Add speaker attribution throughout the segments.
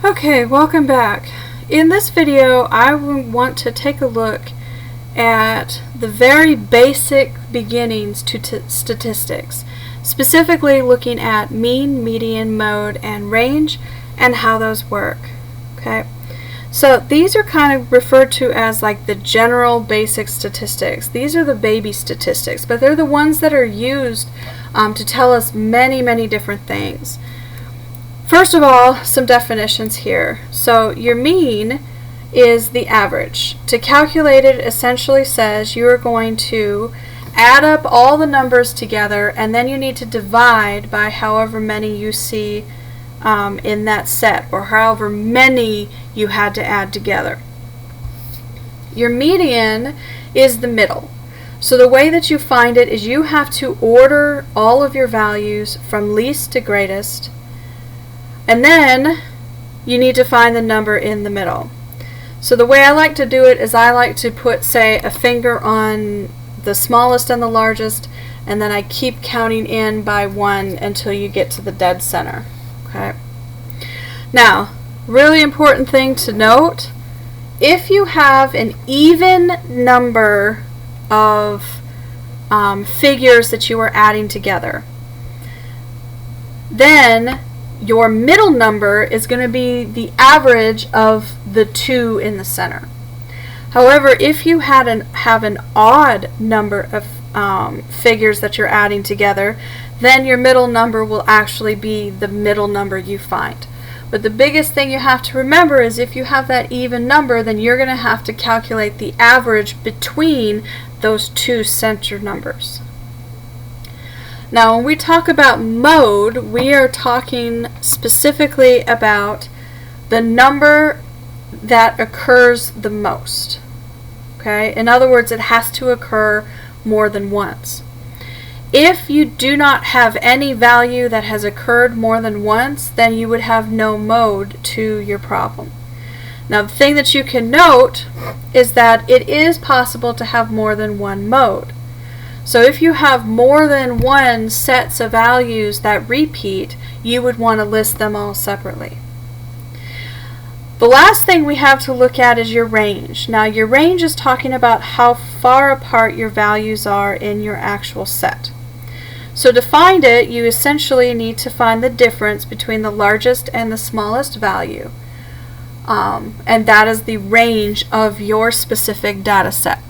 Speaker 1: Okay, welcome back. In this video, I want to take a look at the very basic beginnings to statistics, specifically looking at mean, median, mode, and range, and how those work. Okay, so these are kind of referred to as like the general basic statistics. These are the baby statistics, but they're the ones that are used to tell us many different things. First of all, some definitions here. So your mean is the average. To calculate it essentially says you are going to add up all the numbers together, and then you need to divide by however many you see in that set, or however many you had to add together. Your median is the middle. So the way that you find it is you have to order all of your values from least to greatest, and then you need to find the number in the middle. So the way I like to do it is I like to put, say, a finger on the smallest and the largest, and then I keep counting in by one until you get to the dead center. Okay. Now, really important thing to note, if you have an even number of figures that you are adding together, then your middle number is going to be the average of the two in the center. However, if you have an odd number of figures that you're adding together, then your middle number will actually be the middle number you find. But the biggest thing you have to remember is if you have that even number, then you're going to have to calculate the average between those two center numbers. Now, when we talk about mode, we are talking specifically about the number that occurs the most. Okay? In other words, it has to occur more than once. If you do not have any value that has occurred more than once, then you would have no mode to your problem. Now, the thing that you can note is that it is possible to have more than one mode. So if you have more than one sets of values that repeat, you would want to list them all separately. The last thing we have to look at is your range. Now, your range is talking about how far apart your values are in your actual set. So to find it, you essentially need to find the difference between the largest and the smallest value. And that is the range of your specific data set.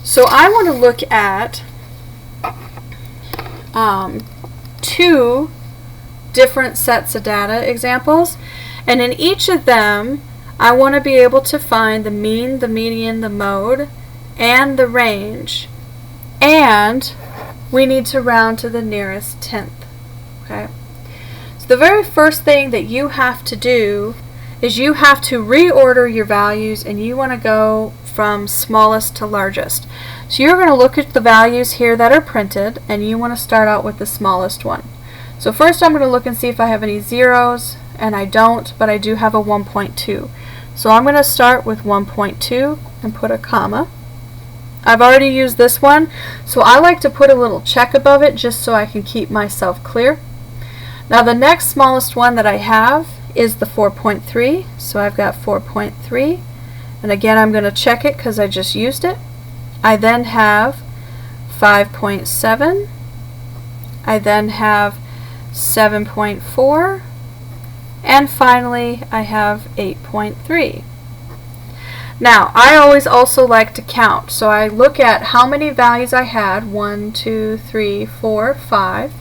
Speaker 1: So I want to look at two different sets of data examples, and in each of them I want to be able to find the mean, the median, the mode, and the range, and we need to round to the nearest tenth. Okay? So the very first thing that you have to do is you have to reorder your values, and you want to go from smallest to largest. So you're going to look at the values here that are printed, and you want to start out with the smallest one. So first I'm going to look and see if I have any zeros, and I don't, but I do have a 1.2. So I'm going to start with 1.2 and put a comma. I've already used this one, so I like to put a little check above it just so I can keep myself clear. Now the next smallest one that I have is the 4.3, so I've got 4.3, and again I'm going to check it because I just used it. I then have 5.7, I then have 7.4, and finally I have 8.3. Now, I always also like to count, so I look at how many values I had, 1, 2, 3, 4, 5.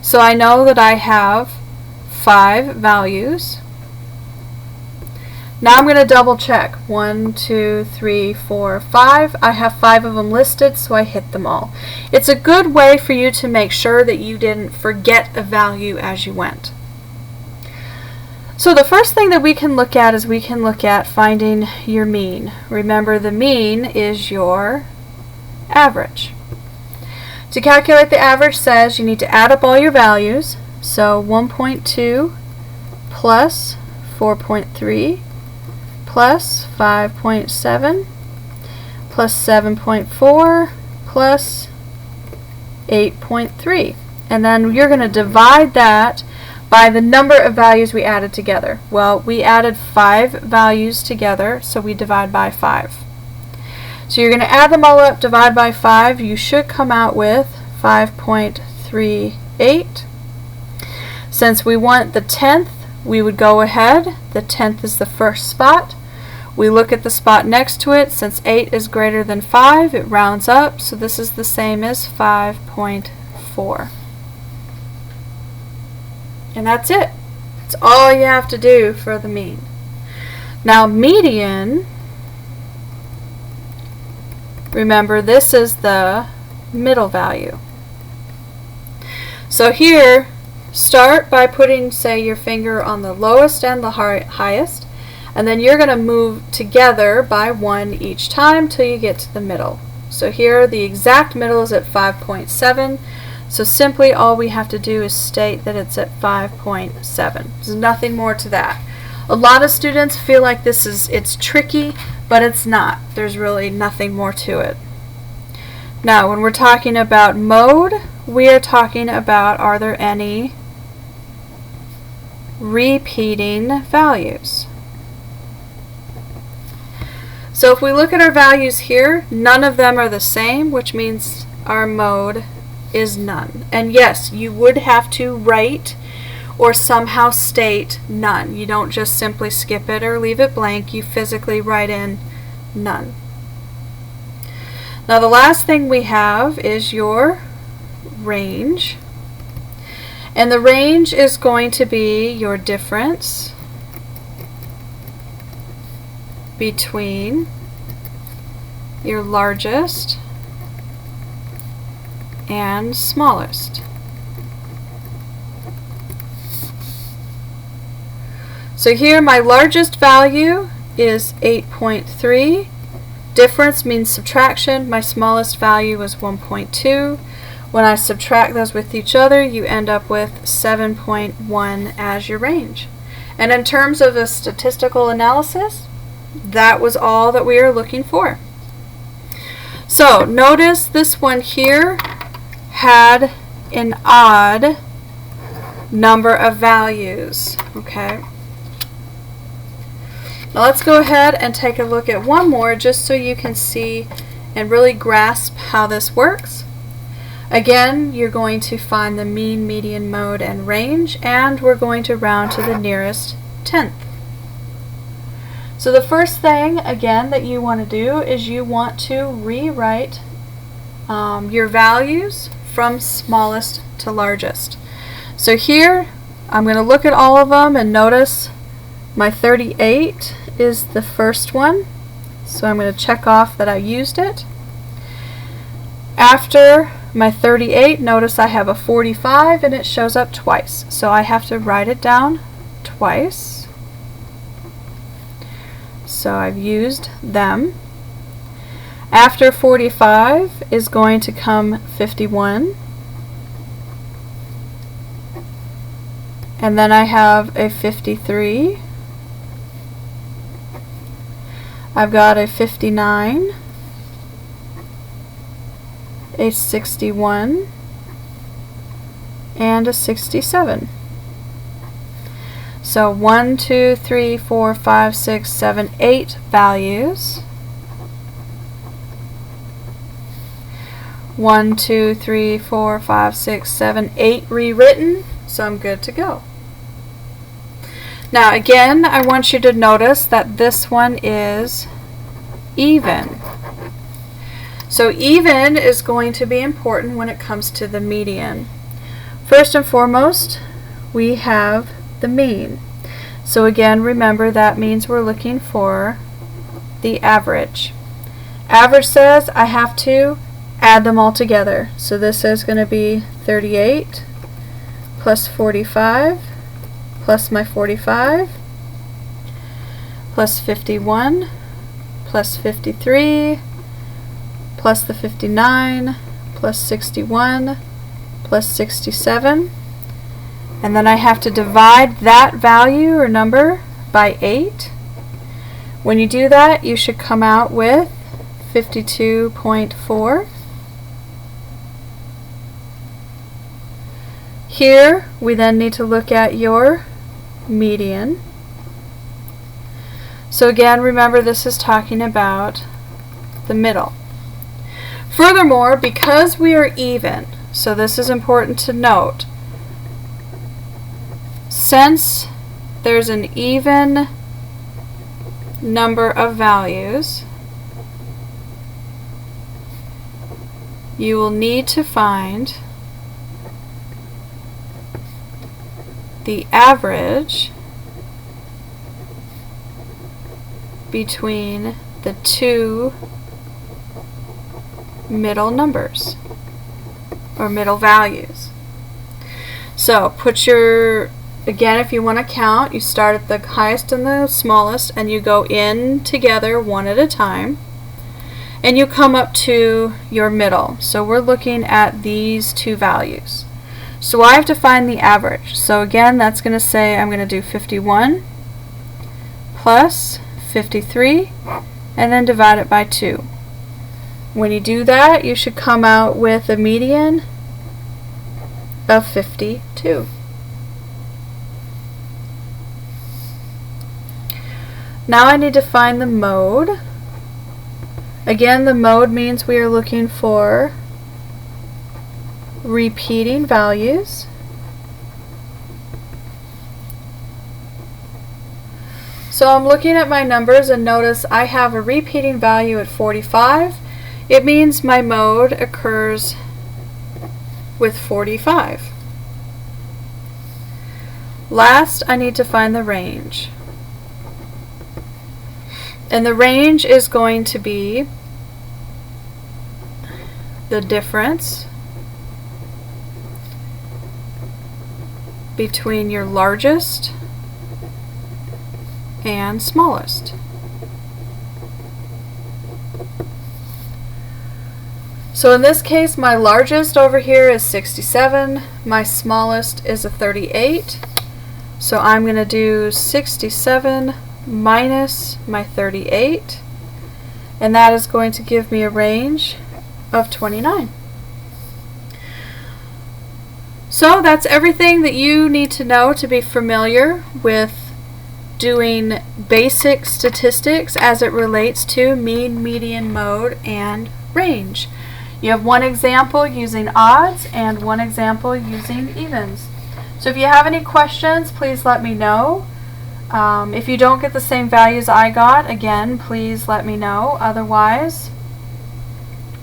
Speaker 1: So I know that I have 5 values. Now I'm going to double check. 1, 2, 3, 4, 5. I have 5 of them listed, so I hit them all. It's a good way for you to make sure that you didn't forget a value as you went. So the first thing that we can look at is we can look at finding your mean. Remember, the mean is your average. To calculate the average says you need to add up all your values. So 1.2 plus 4.3 plus 5.7 plus 7.4 plus 8.3. And then you're going to divide that by the number of values we added together. Well, we added 5 values together, so we divide by 5. So you're going to add them all up, divide by 5. You should come out with 5.38. Since we want the 10th, we would go ahead. The 10th is the first spot. We look at the spot next to it. Since 8 is greater than 5, it rounds up, so this is the same as 5.4. And that's it. That's all you have to do for the mean. Now median, remember this is the middle value. So here, start by putting, say, your finger on the lowest and the highest, and then you're going to move together by 1 each time till you get to the middle. So here the exact middle is at 5.7. So simply all we have to do is state that it's at 5.7. There's nothing more to that. A lot of students feel like it's tricky, but it's not. There's really nothing more to it. Now, when we're talking about mode, we are talking about, are there any repeating values? So if we look at our values here, none of them are the same, which means our mode is none. And yes, you would have to write or somehow state none. You don't just simply skip it or leave it blank. You physically write in none. Now the last thing we have is your range. And the range is going to be your difference between your largest and smallest. So here my largest value is 8.3. Difference means subtraction. My smallest value was 1.2. When I subtract those with each other, you end up with 7.1 as your range. And in terms of a statistical analysis, that was all that we are looking for. So notice this one here had an odd number of values. Okay. Now let's go ahead and take a look at one more just so you can see and really grasp how this works. Again, you're going to find the mean, median, mode, and range, and we're going to round to the nearest tenth. So the first thing, again, that you want to do is you want to rewrite your values from smallest to largest. So here, I'm going to look at all of them and notice my 38 is the first one. So I'm going to check off that I used it. After my 38, notice I have a 45 and it shows up twice. So I have to write it down twice. So I've used them. After 45 is going to come 51. And then I have a 53. I've got a 59. A 61 and a 67. So 1, 2, 3, 4, 5, 6, 7, 8 values. 1, 2, 3, 4, 5, 6, 7, 8 rewritten, so I'm good to go. Now again, I want you to notice that this one is even. So even is going to be important when it comes to the median. First and foremost, we have the mean. So again, remember that means we're looking for the average. Average says I have to add them all together. So this is going to be 38 plus 45 plus my 45 plus 51 plus 53 plus the 59, plus 61, plus 67. And then I have to divide that value or number by 8. When you do that, you should come out with 52.4. Here we then need to look at your median. So again, remember this is talking about the middle. Furthermore, because we are even, so this is important to note, since there's an even number of values, you will need to find the average between the two middle numbers or middle values. So put your, again, if you want to count, you start at the highest and the smallest and you go in together one at a time and you come up to your middle. So we're looking at these two values. So I have to find the average. So again, that's going to say I'm going to do 51 plus 53 and then divide it by 2. When you do that, you should come out with a median of 52. Now I need to find the mode. Again, the mode means we are looking for repeating values. So I'm looking at my numbers and notice I have a repeating value at 45. It means my mode occurs with 45. Last, I need to find the range. And the range is going to be the difference between your largest and smallest. So in this case, my largest over here is 67, my smallest is a 38. So I'm going to do 67 minus my 38, and that is going to give me a range of 29. So that's everything that you need to know to be familiar with doing basic statistics as it relates to mean, median, mode, and range. You have one example using odds and one example using evens. So if you have any questions, please let me know. If you don't get the same values I got, again, please let me know. Otherwise,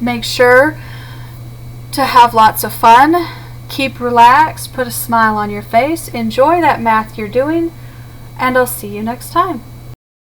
Speaker 1: make sure to have lots of fun, keep relaxed, put a smile on your face, enjoy that math you're doing, and I'll see you next time.